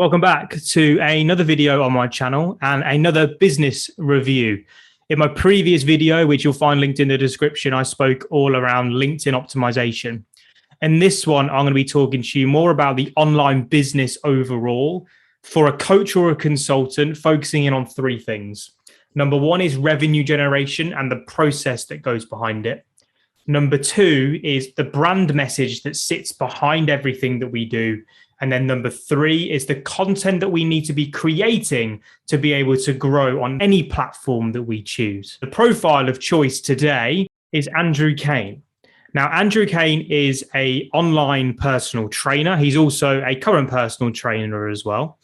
Welcome back to another video on my channel and another business review. In my previous video, which you'll find linked in the description, I spoke all around LinkedIn optimization. In this one, I'm going to be talking to you more about the online business overall for a coach or a consultant, focusing in on three things. Number one is revenue generation and the process that goes behind it. Number two is the brand message that sits behind everything that we do. And then number three is the content that we need to be creating to be able to grow on any platform that we choose. The profile of choice today is Andrew Kane. Now, Andrew Kane is an online personal trainer. He's also a current personal trainer as well.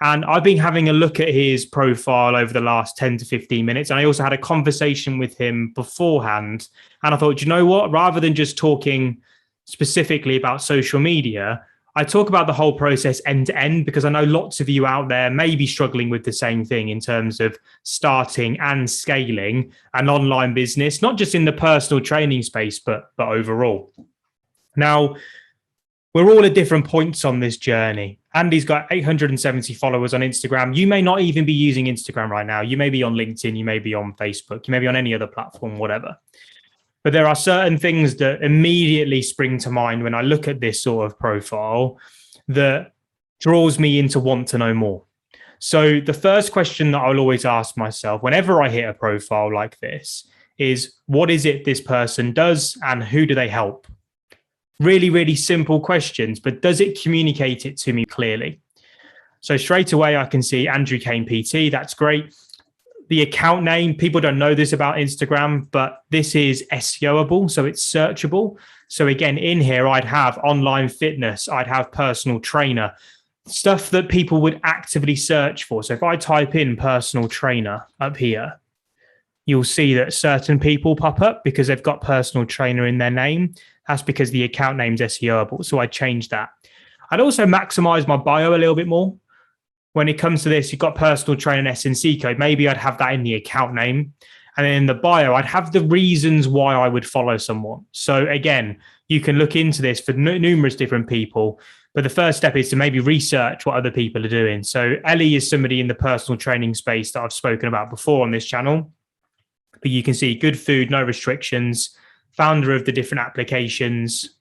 And I've been having a look at his profile over the last 10 to 15 minutes. And I also had a conversation with him beforehand. And I thought, you know what, rather than just talking specifically about social media, I talk about the whole process end to end, because I know lots of you out there may be struggling with the same thing in terms of starting and scaling an online business, not just in the personal training space, but overall. Now, we're all at different points on this journey. Andy's got 870 followers on Instagram. You may not even be using Instagram right now. You may be on LinkedIn, you may be on Facebook, you may be on any other platform, whatever. But there are certain things that immediately spring to mind when I look at this sort of profile that draws me into want to know more. So the first question that I'll always ask myself whenever I hit a profile like this is, what is it this person does and who do they help? Really, really simple questions, but does it communicate it to me clearly? So straight away, I can see Andrew Kane PT. That's great. The account name, people don't know this about Instagram, but this is SEOable, so it's searchable. So again, in here, I'd have online fitness, I'd have personal trainer, stuff that people would actively search for. So if I type in personal trainer up here, you'll see that certain people pop up because they've got personal trainer in their name. That's because the account name's SEOable. So I changed that. I'd also maximize my bio a little bit more. When it comes to this, you've got personal trainer SNC code. Maybe I'd have that in the account name. And then in the bio, I'd have the reasons why I would follow someone. So again, you can look into this for numerous different people. But the first step is to maybe research what other people are doing. So Ellie is somebody in the personal training space that I've spoken about before on this channel. But you can see good food, no restrictions, founder of the different applications,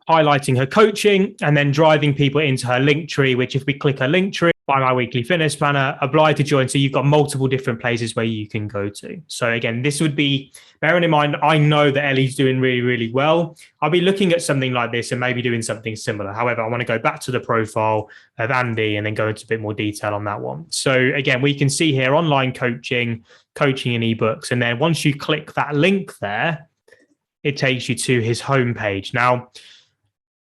highlighting her coaching and then driving people into her link tree, which if we click her link tree, buy my weekly fitness planner, apply to join. So you've got multiple different places where you can go to. So again, this would be, bearing in mind, I know that Ellie's doing really, really well. I'll be looking at something like this and maybe doing something similar. However, I want to go back to the profile of Andy and then go into a bit more detail on that one. So again, we can see here online coaching and ebooks. And then once you click that link there, it takes you to his homepage. Now,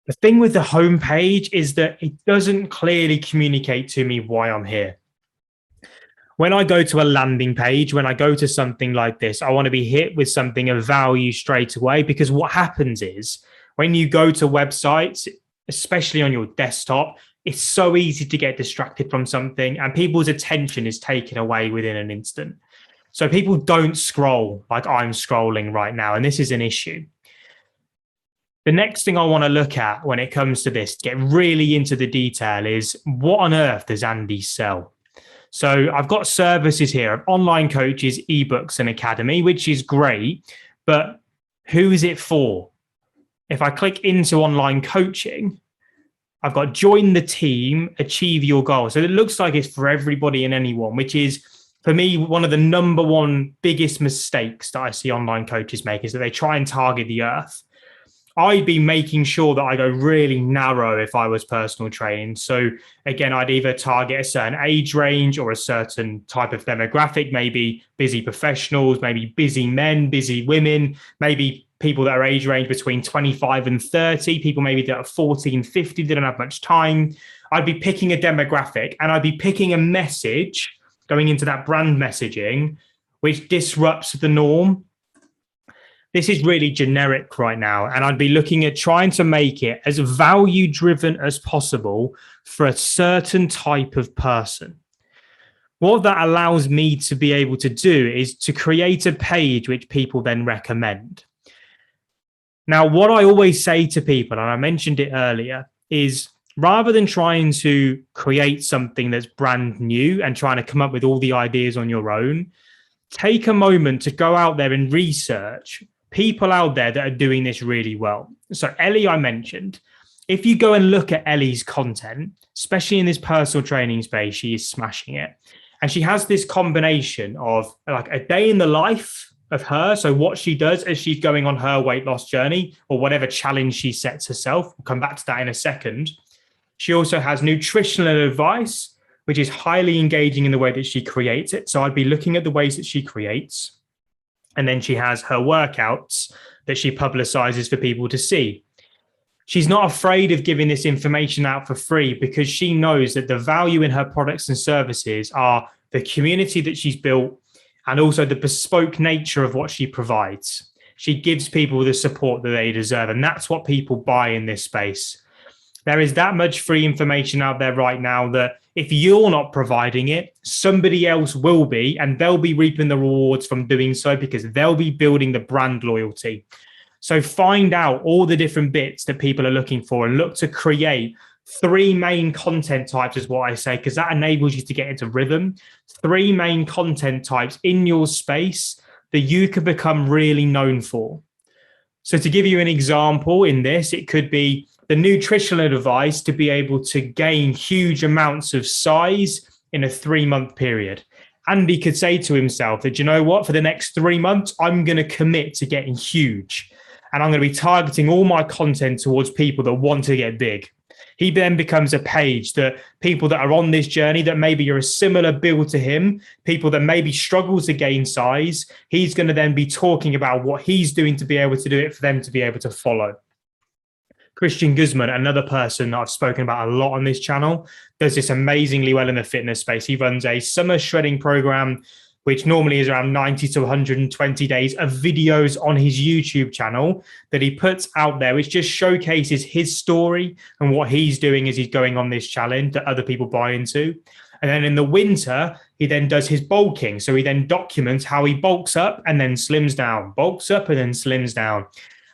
the thing with the homepage is that it doesn't clearly communicate to me why I'm here. When I go to a landing page, when I go to something like this, I want to be hit with something of value straight away, because what happens is when you go to websites, especially on your desktop, it's so easy to get distracted from something and people's attention is taken away within an instant. So people don't scroll like I'm scrolling right now, and this is an issue. The next thing I want to look at when it comes to this, get really into the detail, is what on earth does Andy sell? So I've got services here of online coaches, ebooks, and academy, which is great, but who is it for? If I click into online coaching, I've got join the team, achieve your goals. So it looks like it's for everybody and anyone, which is, for me, one of the number one biggest mistakes that I see online coaches make is that they try and target the earth. I'd be making sure that I go really narrow if I was personal training. So again, I'd either target a certain age range or a certain type of demographic, maybe busy professionals, maybe busy men, busy women, maybe people that are age range between 25 and 30, people maybe that are 40 and 50, they don't have much time. I'd be picking a demographic and I'd be picking a message going into that brand messaging, which disrupts the norm. This is really generic right now. And I'd be looking at trying to make it as value driven as possible for a certain type of person. What that allows me to be able to do is to create a page which people then recommend. Now, what I always say to people, and I mentioned it earlier, is Rather than trying to create something that's brand new and trying to come up with all the ideas on your own, take a moment to go out there and research people out there that are doing this really well. So Ellie, I mentioned, if you go and look at Ellie's content, especially in this personal training space, she is smashing it. And she has this combination of like a day in the life of her. So what she does as she's going on her weight loss journey or whatever challenge she sets herself. We'll come back to that in a second. She also has nutritional advice, which is highly engaging in the way that she creates it. So I'd be looking at the ways that she creates. And then she has her workouts that she publicizes for people to see. She's not afraid of giving this information out for free because she knows that the value in her products and services are the community that she's built and also the bespoke nature of what she provides. She gives people the support that they deserve, and that's what people buy in this space. There is that much free information out there right now that if you're not providing it, somebody else will be, and they'll be reaping the rewards from doing so because they'll be building the brand loyalty. So find out all the different bits that people are looking for and look to create 3 main content types is what I say, because that enables you to get into rhythm. 3 main content types in your space that you could become really known for. So to give you an example in this, it could be the nutritional advice to be able to gain huge amounts of size in a 3-month period. Andy could say to himself that, you know what, for the next 3 months, I'm going to commit to getting huge. And I'm going to be targeting all my content towards people that want to get big. He then becomes a page that people that are on this journey that maybe are a similar build to him, people that maybe struggle to gain size, he's going to then be talking about what he's doing to be able to do it for them to be able to follow. Christian Guzman, another person that I've spoken about a lot on this channel, does this amazingly well in the fitness space. He runs a summer shredding program, which normally is around 90 to 120 days of videos on his YouTube channel that he puts out there, which just showcases his story and what he's doing as he's going on this challenge that other people buy into. And then in the winter, he then does his bulking. So he then documents how he bulks up and then slims down, bulks up and then slims down.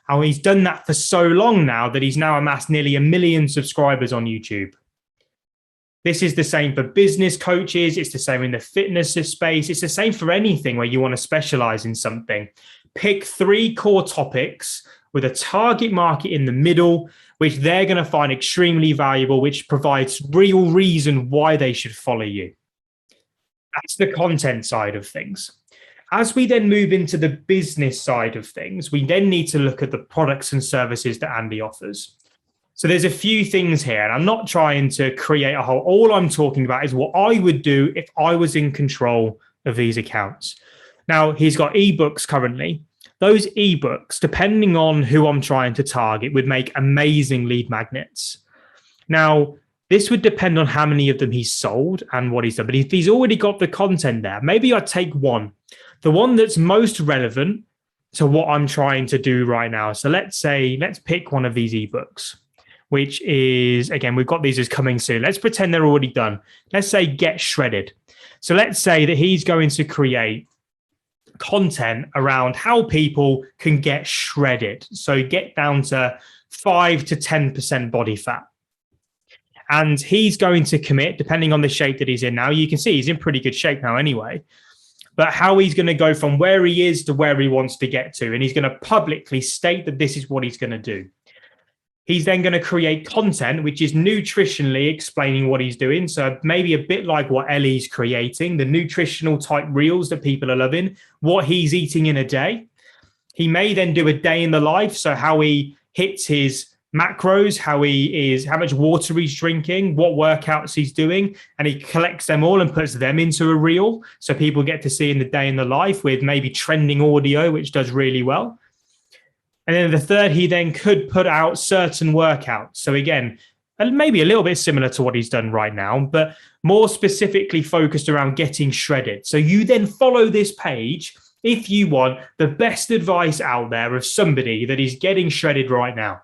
And he's done that for so long now that he's now amassed nearly 1 million subscribers on YouTube. This is the same for business coaches. It's the same in the fitness space. It's the same for anything where you want to specialize in something. Pick 3 core topics with a target market in the middle, which they're going to find extremely valuable, which provides real reason why they should follow you. That's the content side of things. As we then move into the business side of things, we then need to look at the products and services that Andy offers. So there's a few things here, and I'm not trying to create a whole, all I'm talking about is what I would do if I was in control of these accounts. Now, he's got ebooks currently. Those ebooks, depending on who I'm trying to target, would make amazing lead magnets. Now, this would depend on how many of them he's sold and what he's done. But if he's already got the content there, maybe I'd take one, the one that's most relevant to what I'm trying to do right now. So let's pick one of these ebooks, which is, again, we've got these as coming soon. Let's pretend they're already done. Let's say Get Shredded. So let's say that he's going to create content around how people can get shredded. So get down to 5 to 10% body fat. And he's going to commit, depending on the shape that he's in now. You can see he's in pretty good shape now anyway. But how he's going to go from where he is to where he wants to get to. And he's going to publicly state that this is what he's going to do. He's then going to create content, which is nutritionally explaining what he's doing. So maybe a bit like what Ellie's creating, the nutritional type reels that people are loving, what he's eating in a day. He may then do a day in the life. So how he hits his macros, how much water he's drinking, what workouts he's doing, and he collects them all and puts them into a reel. So people get to see in the day in the life with maybe trending audio, which does really well. And then the third, he then could put out certain workouts. So again, maybe a little bit similar to what he's done right now, but more specifically focused around getting shredded. So you then follow this page if you want the best advice out there of somebody that is getting shredded right now.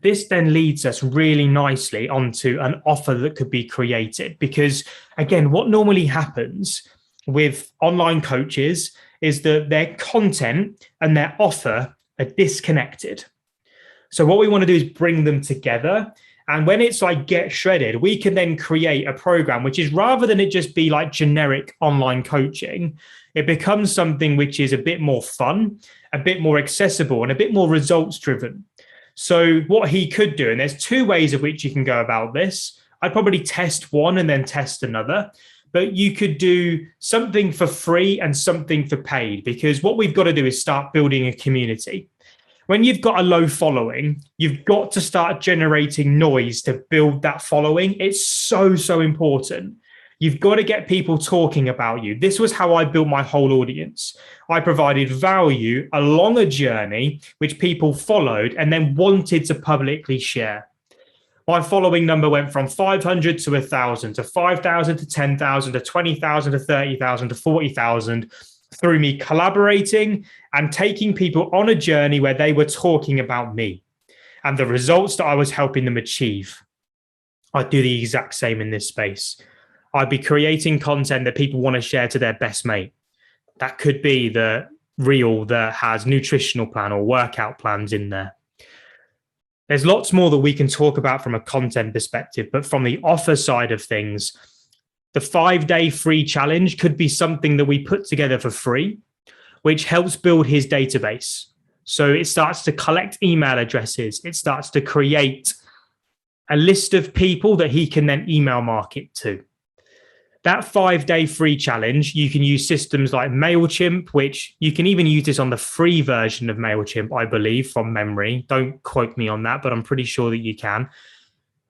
This then leads us really nicely onto an offer that could be created. Because again, what normally happens with online coaches is that their content and their offer are disconnected. So what we want to do is bring them together And when it's like get shredded, we can then create a program, which is rather than it just be like generic online coaching, it becomes something which is a bit more fun, a bit more accessible, and a bit more results driven. So what he could do, and there's two ways of which you can go about this. I'd probably test one and then test another, but you could do something for free and something for paid, because what we've got to do is start building a community. When you've got a low following, you've got to start generating noise to build that following. It's so, so important. You've got to get people talking about you. This was how I built my whole audience. I provided value along a journey which people followed and then wanted to publicly share. My following number went from 500 to 1,000 to 5,000 to 10,000 to 20,000 to 30,000 to 40,000 through me collaborating and taking people on a journey where they were talking about me and the results that I was helping them achieve. I'd do the exact same in this space. I'd be creating content that people want to share to their best mate. That could be the reel that has nutritional plan or workout plans in there. There's lots more that we can talk about from a content perspective, but from the offer side of things, the 5-day free challenge could be something that we put together for free, which helps build his database. So it starts to collect email addresses. It starts to create a list of people that he can then email market to. That 5-day free challenge, you can use systems like MailChimp, which you can even use this on the free version of MailChimp, I believe, from memory. Don't quote me on that, but I'm pretty sure that you can,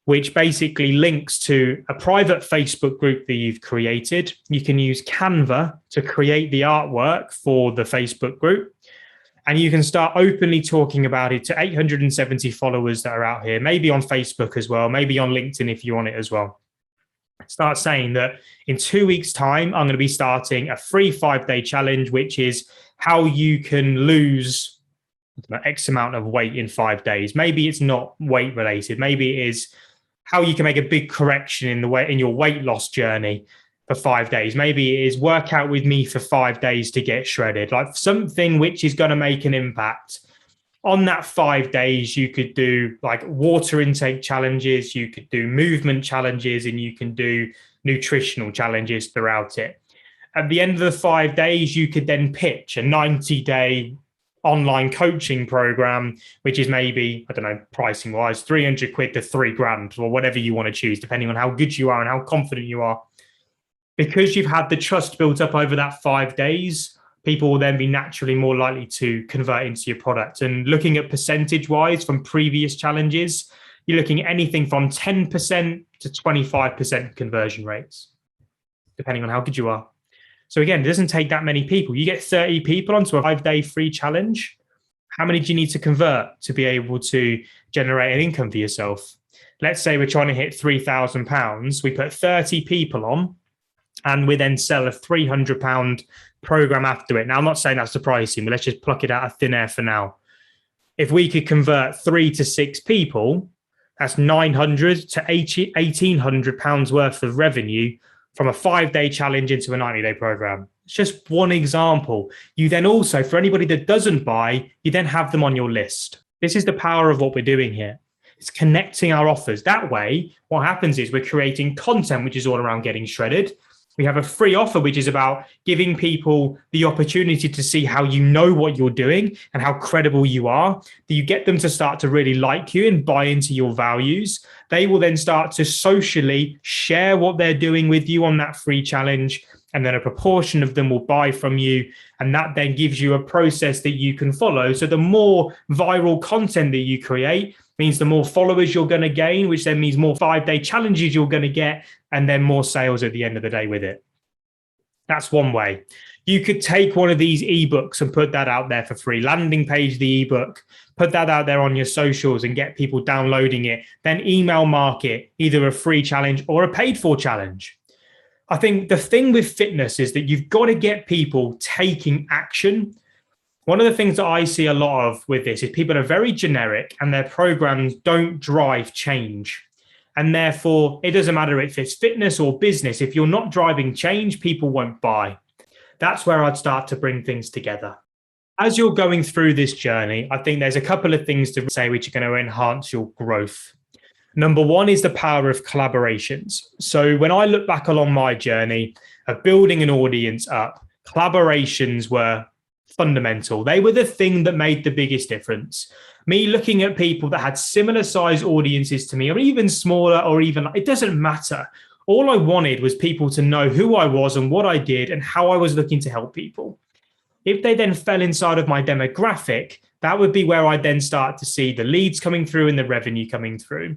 which basically links to a private Facebook group that you've created. You can use Canva to create the artwork for the Facebook group, and you can start openly talking about it to 870 followers that are out here, maybe on Facebook as well, maybe on LinkedIn if you want it as well. Start saying that in 2 weeks' time, I'm going to be starting a free 5-day challenge, which is how you can lose X amount of weight in 5 days. Maybe it's not weight related. Maybe it is how you can make a big correction in your weight loss journey for 5 days. Maybe it is work out with me for 5 days to get shredded, like something which is going to make an impact. On that 5 days, you could do like water intake challenges, you could do movement challenges, and you can do nutritional challenges throughout it. At the end of the 5 days, you could then pitch a 90-day online coaching program, which is maybe, I don't know, pricing wise, 300 quid to 3 grand or whatever you want to choose, depending on how good you are and how confident you are. Because you've had the trust built up over that 5 days, people will then be naturally more likely to convert into your product. And looking at percentage wise from previous challenges, you're looking at anything from 10% to 25% conversion rates, depending on how good you are. So again, it doesn't take that many people. You get 30 people onto a 5-day free challenge. How many do you need to convert to be able to generate an income for yourself? Let's say we're trying to hit £3,000. We put 30 people on and we then sell a £300 program after it. Now, I'm not saying that's the pricing, but let's just pluck it out of thin air for now. If we could convert 3 to 6 people, that's £900 to £1,800 worth of revenue from a 5-day challenge into a 90-day program. It's just one example. You then also, for anybody that doesn't buy, you then have them on your list. This is the power of what we're doing here. It's connecting our offers. That way, what happens is we're creating content, which is all around getting shredded. We have a free offer, which is about giving people the opportunity to see how you know what you're doing and how credible you are. That you get them to start to really like you and buy into your values. They will then start to socially share what they're doing with you on that free challenge. And then a proportion of them will buy from you. And that then gives you a process that you can follow. So the more viral content that you create means the more followers you're going to gain, which then means more 5-day challenges you're going to get, and then more sales at the end of the day with it. That's one way. You could take one of these ebooks and put that out there for free. Landing page, the ebook, put that out there on your socials and get people downloading it. Then email market, either a free challenge or a paid for challenge. I think the thing with fitness is that you've got to get people taking action. One of the things that I see a lot of with this is people are very generic and their programs don't drive change. And therefore, it doesn't matter if it's fitness or business. If you're not driving change, people won't buy. That's where I'd start to bring things together. As you're going through this journey, I think there's a couple of things to say which are going to enhance your growth. Number one is the power of collaborations. So when I look back along my journey of building an audience up, collaborations were fundamental. They were the thing that made the biggest difference. Me looking at people that had similar size audiences to me, or even smaller, or even, it doesn't matter. All I wanted was people to know who I was and what I did and how I was looking to help people. If they then fell inside of my demographic, that would be where I then start to see the leads coming through and the revenue coming through.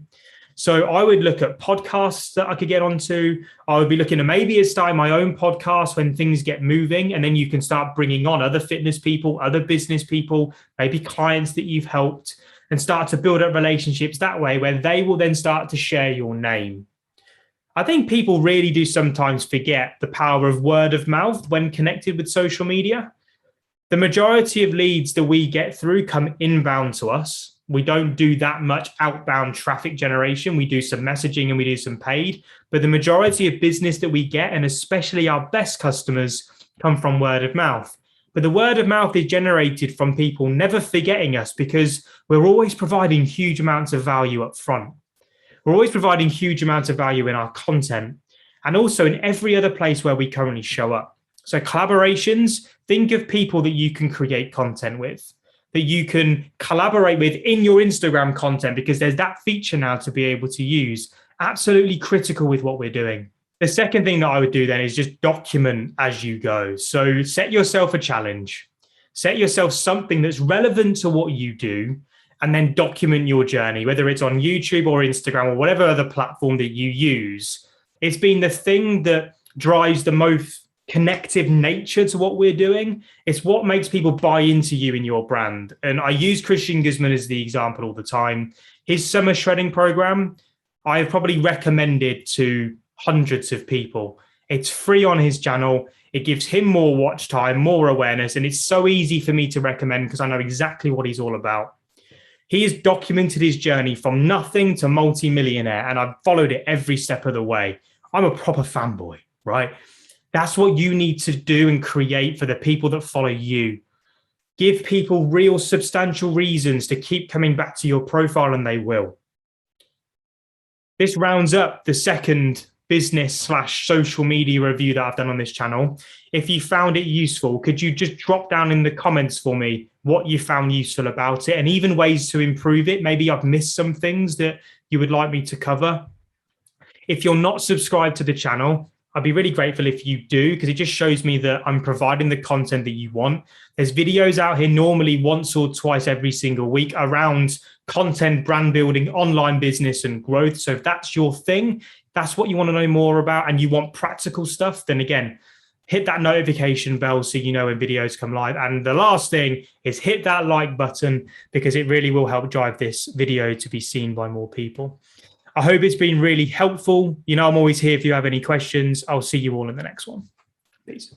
So I would look at podcasts that I could get onto. I would be looking at maybe starting my own podcast when things get moving, and then you can start bringing on other fitness people, other business people, maybe clients that you've helped, and start to build up relationships that way where they will then start to share your name. I think people really do sometimes forget the power of word of mouth when connected with social media. The majority of leads that we get through come inbound to us. We don't do that much outbound traffic generation. We do some messaging and we do some paid, but the majority of business that we get, and especially our best customers, come from word of mouth. But the word of mouth is generated from people never forgetting us because we're always providing huge amounts of value up front. We're always providing huge amounts of value in our content and also in every other place where we currently show up. So collaborations, think of people that you can create content with, that you can collaborate with in your Instagram content, because there's that feature now to be able to use. Absolutely critical with what we're doing. The second thing that I would do then is just document as you go. So set yourself a challenge, set yourself something that's relevant to what you do, and then document your journey, whether it's on YouTube or Instagram or whatever other platform that you use. It's been the thing that drives the most connective nature to what we're doing. It's what makes people buy into you and your brand. And I use Christian Guzman as the example all the time. His summer shredding program, I have probably recommended to hundreds of people. It's free on his channel. It gives him more watch time, more awareness, and it's so easy for me to recommend because I know exactly what he's all about. He has documented his journey from nothing to multi-millionaire, and I've followed it every step of the way. I'm a proper fanboy, right? That's what you need to do and create for the people that follow you. Give people real substantial reasons to keep coming back to your profile, and they will. This rounds up the second business/social media review that I've done on this channel. If you found it useful, could you just drop down in the comments for me what you found useful about it and even ways to improve it? Maybe I've missed some things that you would like me to cover. If you're not subscribed to the channel, I'd be really grateful if you do, because it just shows me that I'm providing the content that you want. There's videos out here normally once or twice every single week around content, brand building, online business and growth. So if that's your thing, that's what you want to know more about, and you want practical stuff, then again, hit that notification bell so you know when videos come live. And the last thing is hit that like button, because it really will help drive this video to be seen by more people. I hope it's been really helpful. You know, I'm always here if you have any questions. I'll see you all in the next one. Peace.